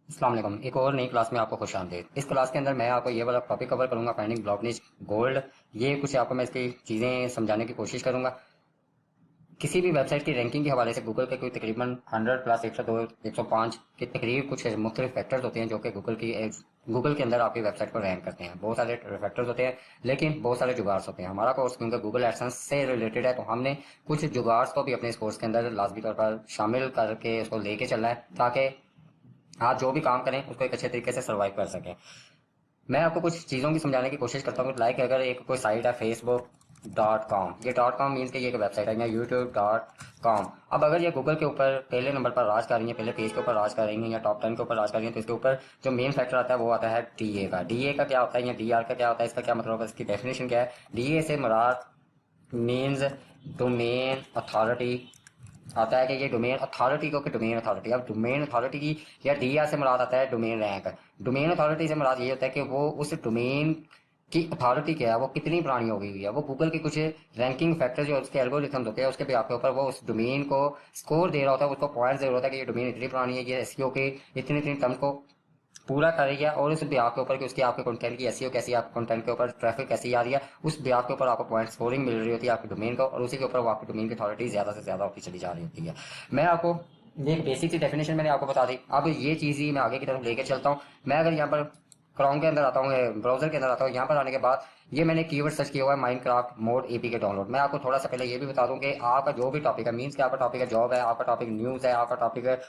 अस्सलाम वालेकुम। एक और नई क्लास में आपको खुश आमदीद। इस क्लास के अंदर मैं आपको ये वाला टॉपिक कवर करूंगा, फाइंडिंग ब्लॉक निच गोल्ड। ये कुछ आपको मैं इसकी चीज़ें समझाने की कोशिश करूंगा। किसी भी वेबसाइट की रैंकिंग के हवाले से गूगल के कोई तकरीबन 100 प्लस 102 105 के तकरीब कुछ मुख्तलिफ फैक्टर्स होते हैं जो कि गूगल के अंदर आपकी वेबसाइट को रैंक करते हैं। बहुत सारे फैक्टर्स होते हैं, लेकिन बहुत सारे जुगाड़ होते हैं। हमारा कोर्स क्योंकि गूगल एडसेंस से रिलेटेड है, तो हमने कुछ जुगाड़ को भी अपने इस कोर्स के अंदर लाजमी तौर पर शामिल करके उसको लेके चलना है, ताकि आप जो भी काम करें उसको एक अच्छे तरीके से सर्वाइव कर सकें। मैं आपको कुछ चीज़ों की समझाने की कोशिश करता हूँ। लाइक अगर एक कोई साइट है facebook.com, ये डॉट कॉम मीन्स कि ये एक वेबसाइट है, या youtube.com। अब अगर ये गूगल के ऊपर पहले नंबर पर राज कर रही है, पहले पेज के ऊपर राज कर रही है, या टॉप 10 के ऊपर राज कर रही है, तो इसके ऊपर जो मेन फैक्टर आता है वो आता है डीए का। डीए का क्या होता है या डीआर का क्या होता है, इसका क्या मतलब है, इसकी डेफिनेशन क्या है। डीए से मुराद मीन्स डोमेन अथॉरिटी आता है, कि ये डोमेन अथॉरिटी को, कि डोमेन अथॉरिटी। अब डोमेन अथॉरिटी की या डीआर से मुराद आता है डोमेन रैंक। डोमेन अथॉरिटी से मुराद ये होता है कि वो उस डोमेन की अथॉरिटी क्या है, वो कितनी पुरानी हो गई हुई है। वो गूगल के कुछ रैंकिंग फैक्टर जो उसके एल्गोरिथम्स होते हैं उसके भी आपके ऊपर वो उस डोमेन को स्कोर दे रहा होता है, उसको पॉइंट दे रहा होता है कि ये डोमेन इतनी पुरानी है, ये एसईओ के इतनी इतनी टर्म को पूरा कर रही है। और उस ब्याह के ऊपर कि उसकी आपके कंटेंट की एसईओ कैसी है, आपके कंटेंट के ऊपर ट्रैफिक कैसी आ रही है, उस ब्याह के ऊपर आपको पॉइंट स्कोरिंग मिल रही होती है आपके डोमेन को, और उसी के ऊपर वो आपके डोमेन की अथॉरिटी ज्यादा से ज्यादा होती चली जा रही होती है। मैं आपको ये एक बेसिक सी डेफिनेशन मैंने आपको बता दी। अब ये चीज ही मैं आगे की तरफ लेके चलता हूँ। मैं अगर यहाँ पर क्रोम के अंदर आता हूँ, ब्राउजर के अंदर आता हूँ, यहाँ पर आने के बाद ये मैंने कीवर्ड सर्च किया हुआ है माइनक्राफ्ट मोड एपी के डाउनलोड। मैं आपको थोड़ा सा पहले ये भी बता दूं कि आपका जो भी टॉपिक है, मीन्स कि आपका टॉपिक है जॉब है, आपका टॉपिक न्यूज है, आपका टॉपिक है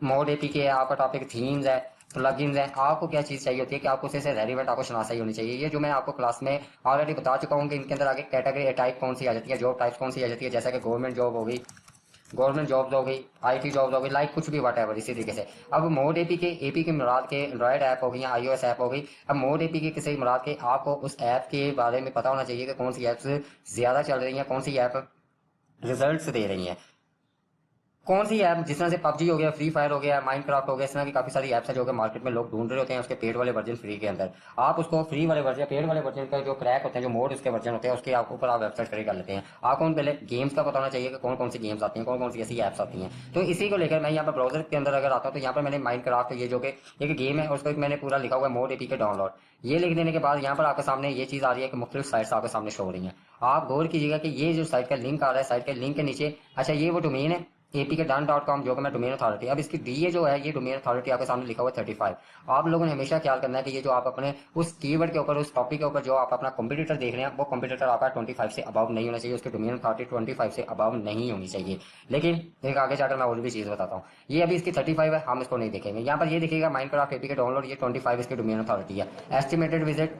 मोड एपीके है, आपका टॉपिक थीम्स है, प्लगइन्स है, आपको क्या चीज चाहिए होती है कि आपको उससे रेलिवेंट आपको शनासाई होनी चाहिए। ये जो मैं आपको क्लास में ऑलरेडी बता चुका हूँ कि इनके अंदर आगे कैटेगरी टाइप कौन सी आ जाती है, जॉब टाइप्स कौन सी आ जाती है, जैसा कि गवर्नमेंट जॉब हो गई, गवर्नमेंट जॉब्स हो गई, आईटी जॉब्स हो गई, लाइक कुछ भी वट एवर, इसी तरीके से। अब मोड एपी के मुराद के एंड्रॉइड ऐप हो गई या आईओएस ऐप हो गई। अब मोड एपी के किसी मुराद के आपको उस ऐप के बारे में पता होना चाहिए कि कौन सी ऐप्स ज्यादा चल रही है, कौन सी ऐप रिजल्ट्स दे रही है। कौन सी ऐप, जिस तरह से पबजी हो गया, फ्री फायर हो गया, माइनक्राफ्ट हो गया, इस तरह की काफी सारी ऐप्स है जो कि मार्केट में लोग ढूंढ रहे होते हैं उसके पेड वाले वर्जन फ्री के अंदर। आप उसको फ्री वाले वर्जन, पेड वाले वर्जन का जो क्रैक होते हैं, जो मोड उसके वर्जन होते हैं, उसके आप ऊपर आप वेबसाइट खड़ी कर लेते हैं। आपको उन पहले गेम्स का पता होना चाहिए कि कौन कौन सी गेम्स आती हैं, कौन कौन सी ऐसी ऐप्स आती हैं। तो इसी को लेकर मैं यहाँ पर ब्राउजर के अंदर अगर आता हूँ, तो यहाँ पर मैंने माइनक्राफ्ट, ये जो कि एक गेम है, उसको एक मैंने पूरा लिखा हुआ है मोड एपी के डाउनलोड। ये लिख देने के बाद यहाँ पर आपके सामने ये चीज आ रही है कि मुख्तलिफ साइट्स आपके सामने शो हो रही हैं। आप गौर कीजिएगा कि ये जो साइट का लिंक आ रहा है, साइट के लिंक के नीचे, अच्छा ये वो डोमेन है एपी के डन.com, जो कि मैं डोमेन अथॉरिटी। अब इसकी डीए जो है, ये डोमेन अथॉरिटी आपके सामने लिखा हुआ है 35। आप लोगों ने हमेशा ख्याल करना है कि ये जो आप अपने उस कीवर्ड के ऊपर, उस टॉपिक के ऊपर जो आप अपना कंपटीटर देख रहे हैं, वो कंपटीटर आपका 25 से अबव नहीं होना चाहिए, उसकी डोमेन अथॉरिटी 25 से अबव नहीं होनी चाहिए। लेकिन एक आगे जाकर मैं और भी चीज बताता हूँ। ये अभी इसकी 35 है, हम इसको नहीं देखेंगे। यहाँ पर ये दिखेगा माइनक्राफ्ट एपी के डाउनलोड, ये 25 इसकी डोमेन अथॉरिटी है। एस्टिमेटेड विजिट,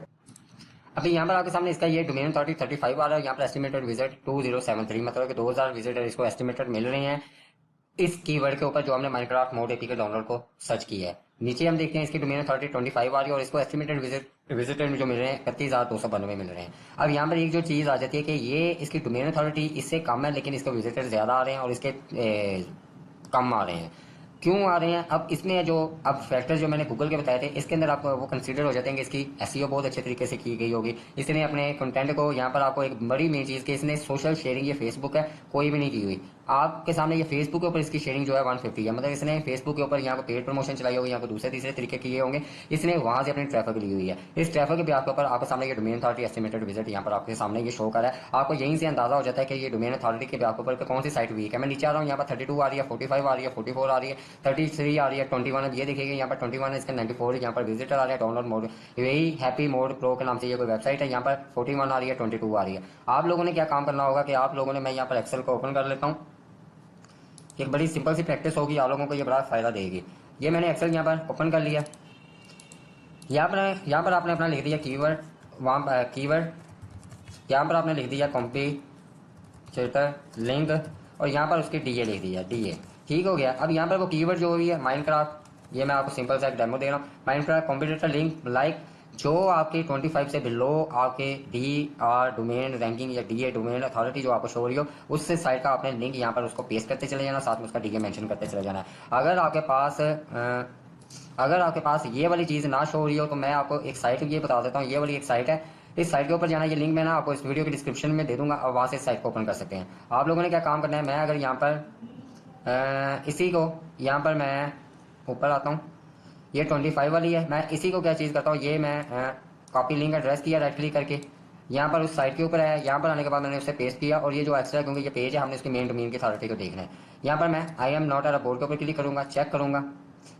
अभी यहाँ पर आपके सामने इसका ये डोमेन अथॉरिटी 35 आ रहा है। यहाँ पर एस्टिमेटेड विजिट 2073, मतलब कि 2000 विजिटर इसको एस्टिमेटेड मिल रहे हैं इस कीवर्ड के ऊपर जो हमने माइनक्राफ्ट मोड एपी के डाउनलोड को सर्च किया है। नीचे हम देखते हैं इसकी डोमेन अथॉरिटी 25 आ रही है, और इसको एस्टिमेटेड विजिटर जो मिल रहे हैं 31,292 मिल रहे हैं। अब यहाँ पर एक जो चीज आ जाती है कि ये इसकी डोमेन अथॉरिटी इससे कम है, लेकिन इसके विजिटर ज्यादा आ रहे हैं और इसके कम आ रहे हैं। क्यों आ रहे हैं? अब इसमें जो अब फैक्टर जो मैंने गूगल के बताए थे, इसके अंदर आपको वो कंसीडर हो जाते हैं कि इसकी एसईओ बहुत अच्छे तरीके से की गई होगी। इसने अपने कंटेंट को, यहाँ पर आपको एक बड़ी मेन चीज कि इसने सोशल शेयरिंग, ये फेसबुक है, कोई भी नहीं की हुई। आपके सामने ये फेसबुक के ऊपर इसकी शेयरिंग जो है 150 है, मतलब इसने फेसबुक के ऊपर यहाँ पर पेड प्रमोशन चलाई होगी, यहाँ पर दूसरे तीसरे तरीके किए होंगे, इसने वहां से अपनी ट्रैफिक ली हुई है। इस ट्रैफिक के आपके ऊपर आपके सामने ये डोमेन अथॉरिटी एस्टिमेटेड विजिट यहाँ पर आपके सामने ये शो कर रहा है। आपको यहीं से अंदाजा हो जाता है कि ये डोमेन अथॉरिटी के आपके ऊपर कौन सी साइट वीक है। मैं नीचे आ रहा हूँ, यहाँ पर 32 आ रही है, 45 आ रही है, 44 आ रही है, 33 आ रही है, 21 है। ये देखिएगा यहाँ पर 21 है, इसका 94 है। यहाँ पर विजिटर आ रहा है डाउनलोड मोड, यही हैप्पी मोड प्रो के नाम से ये कोई वेबसाइट है। यहाँ पर 41 आ रही है, 22 आ रही है। आप लोगों ने क्या काम करना होगा कि आप लोगों ने, मैं यहाँ पर एक्सेल को ओपन कर लेता हूँ। एक बड़ी सिंपल सी प्रैक्टिस होगी, आप लोगों को ये बड़ा फायदा देगी। ये मैंने एक्सेल यहाँ पर ओपन कर लिया। यहाँ पर आपने अपना लिख दिया कीवर्ड, वहाँ कीवर्ड, यहाँ पर आपने लिख दिया कंपटीटर लिंक, और यहाँ पर उसकी डीए लिख दिया, डीए। ठीक हो गया। अब यहाँ पर वो कीवर्ड जो हुई है माइनक्राफ्ट, ये मैं आपको सिंपल सा एक डेमो दे रहा हूँ। माइनक्राफ्ट कंपटीटर लिंक, लाइक जो आपके 25 से बिलो आपके डी आर डोमेन रैंकिंग या डीए डोमेन अथॉरिटी जो आपको शो हो रही हो, उससे साइट का आपने लिंक यहाँ पर उसको पेस्ट करते चले जाना, साथ में उसका डीए मेंशन करते चले जाना है। अगर आपके पास ये वाली चीज ना शो हो रही हो, तो मैं आपको एक साइट ये बता देता हूँ। ये वाली एक साइट है, इस साइट के ऊपर जाना, ये लिंक मैं ना आपको इस वीडियो के डिस्क्रिप्शन में दे दूंगा, और वहां से इस साइट को ओपन कर सकते हैं। आप लोगों ने क्या काम करना है, मैं अगर यहाँ पर इसी को, यहाँ पर मैं ऊपर आता हूँ, ये 25 वाली है। मैं इसी को क्या चीज़ करता हूँ, ये मैं कॉपी लिंक एड्रेस किया राइट क्लिक करके, यहाँ पर उस साइट के ऊपर है, यहाँ पर आने के बाद मैंने उसे पेस्ट किया, और ये जो एक्स्ट्रा, क्योंकि ये पेज है हमने इसकी मेन डोमेन की अथॉरिटी को देखना है, यहाँ पर मैं I am not a board के ऊपर क्लिक करूंगा, चेक करूंगा।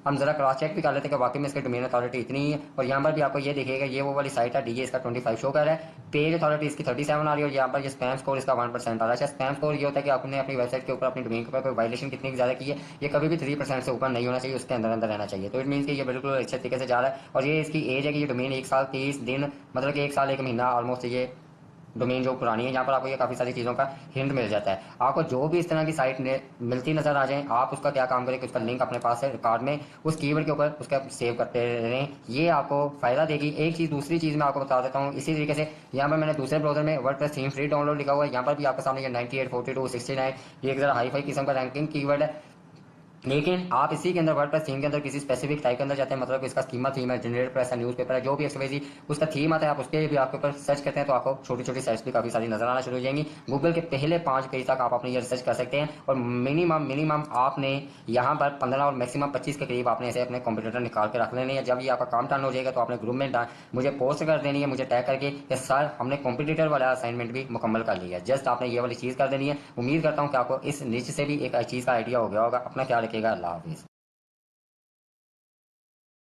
हम जरा क्रॉस चेक भी कर लेते हैं कि वाकई में इसकी डोमेन अथॉरिटी इतनी ही है। और यहाँ पर भी आपको ये दिखेगा, ये वो वाली साइट है, डीजे इसका 25 शो कर रहा है, पेज अथॉरिटी इसकी 37 आ रही है, और यहाँ पर ये स्पैम स्कोर इसका 1% आ रहा है। अच्छा, स्पैम स्कोर ये होता है कि आपने अपनी वेबसाइट के ऊपर, अपनी डोमेन के ऊपर कोई वायलेशन कितनी ज़्यादा की है, ये कभी भी 3% से ऊपर नहीं होना चाहिए, उसके अंदर अंदर रहना चाहिए। तो इट मीन कि ये बिल्कुल अच्छे तरीके से जा रहा है। और ये इसकी एज है कि ये डोमेन 1 साल 30 दिन, मतलब कि 1 साल 1 महीना ऑलमोस्ट ये डोमेन जो पुरानी है, यहाँ पर आपको ये काफ़ी सारी चीज़ों का हिंट मिल जाता है। आपको जो भी इस तरह की साइट मिलती नजर आ जाए, आप उसका क्या काम करें कि उसका लिंक अपने पास है रिकॉर्ड में, उस कीवर्ड के ऊपर उसका सेव करते रहें, ये आपको फायदा देगी। एक चीज़, दूसरी चीज़ मैं आपको बता देता हूँ इसी तरीके से, यहाँ पर मैंने दूसरे ब्राउजर में वर्डप्रेस थीम फ्री डाउनलोड लिखा हुआ है, यहाँ पर भी आपके सामने ये 98, 42, 69, ये एक जरा हाई फाई किस्म का रैंकिंग कीवर्ड है। लेकिन आप इसी के अंदर वर्डप्रेस थीम के अंदर किसी स्पेसिफिक टाइप के अंदर जाते हैं, मतलब इसका स्कीमा थीम है, जनरेट प्रेस है, न्यूज़पेपर है, जो भी एक्सवाइजी उसका थीम आता है, आप उसके भी आपके ऊपर सर्च करते हैं तो आपको छोटी छोटी साइट्स भी काफ़ी सारी नजर आना शुरू हो जाएंगी। गूगल के पहले 5 पेज तक आप अपनी ये रिसर्च कर सकते हैं, और मिनिमम मिनिमम आपने यहाँ पर 15 और मैक्सिमम 25 के करीब आपने ऐसे अपने कंप्यूटर निकाल के रख लेने हैं। जब ये आपका काम टर्न हो जाएगा तो आपने ग्रुप में मुझे पोस्ट कर देनी है, मुझे टैग करके कि सर हमने कॉम्पिटिटर वाला असाइनमेंट भी मुकम्मल कर लिया है। जस्ट आपने ये वाली चीज़ कर देनी है। उम्मीद करता हूँ कि आपको इस नीचे से भी एक चीज़ का आइडिया हो गया होगा। अपना ख्याल रखिएगा। अल्लाह हाफिज़।